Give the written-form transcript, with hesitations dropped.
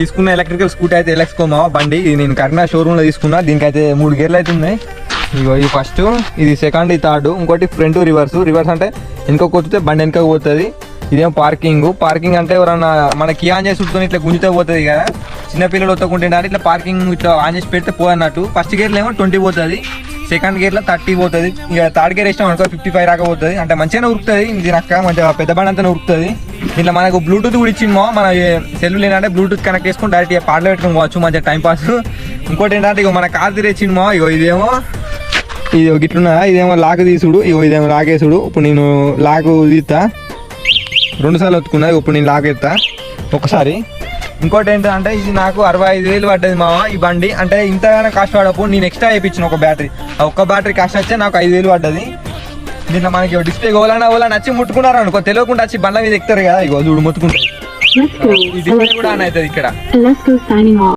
తీసుకున్న electrical scooty అయితే ఎలక్స్కోమా బండి ఇది నేను కరీంనగర్ షోరూమ్ లో తీసుకున్నా. దీనికైతే 3 గేర్లు అయితే ఉన్నాయి. ఇగో ఇది ఫస్ట్, ఇది సెకండ్, ఇది థర్డ్, ఇంకోటి ఫ్రంట్ రివర్స్. రివర్స్ అంటే వెనుక కొట్టితే బండి వెనుక పోతుంది. ఇదేమో పార్కింగ్ అంటే ఎవరన్నా మనకి ఆన్ చేసి ఉంటుకొని ఇట్లా గుంజితే పోతుంది కదా, చిన్నపిల్లలు ఒత్తుకుంటే ఇట్లా పార్కింగ్ ఇట్లా ఆన్ చేసి పెడితే పోదన్నట్టు. ఫస్ట్ గేర్లో ఏమో 20 పోతుంది, సెకండ్ గేర్లో 30 పోతుంది. ఇక థర్డ్ గేర్ వేసినాం అనుకో 55 రాకపోతుంది. అంటే మంచిగానే ఉరుకుతుంది ఇది నక్క, మంచిగా పెద్ద బండి అంతా ఉరుకుతుంది. ఇట్లా మనకు బ్లూటూత్ కూడా ఇచ్చిందో, మన సెల్ ఏంటంటే బ్లూటూత్ కనెక్ట్ చేసుకుని డైరెక్ట్ పాటలు పెట్టుకుని పోవచ్చు, మంచిగా టైం పాస్. ఇంకోటి ఏంటంటే ఇక మన కార్ తిరిగించిందో, ఇగో ఇదేమో ఇది గిట్లున్నా, ఇదేమో లాక్ తీసుడు, ఇగో ఇదేమో లాగేసుడు. ఇప్పుడు నేను లాక్ తీస్తా, 2 సార్లు ఒత్తుకున్నా. ఇప్పుడు నేను లాక్ ఎత్తా ఒకసారి. ఇంకోటి ఏంటంటే ఇది నాకు 65,000 పడ్డది మామ ఈ బండి. అంటే ఇంతగానో కాస్ట్ పడప్పుడు నేను ఎక్స్ట్రా వేయించిన ఒక బ్యాటరీ, ఆ ఒక్క బ్యాటరీ కాస్ట్ వచ్చే నాకు 5,000 పడ్డది. దీంట్లో మనకి డిస్ప్లే ఓలా నచ్చి ముట్టుకున్నారు అనుకో, తెలియకుండా వచ్చి బండ్ల మీద ఎక్కుతారు కదా, ఇగో చూడు ముట్టుకుంటారు. ఈ డిస్ప్లే కూడా ఆన్ అవుతుంది ఇక్కడ.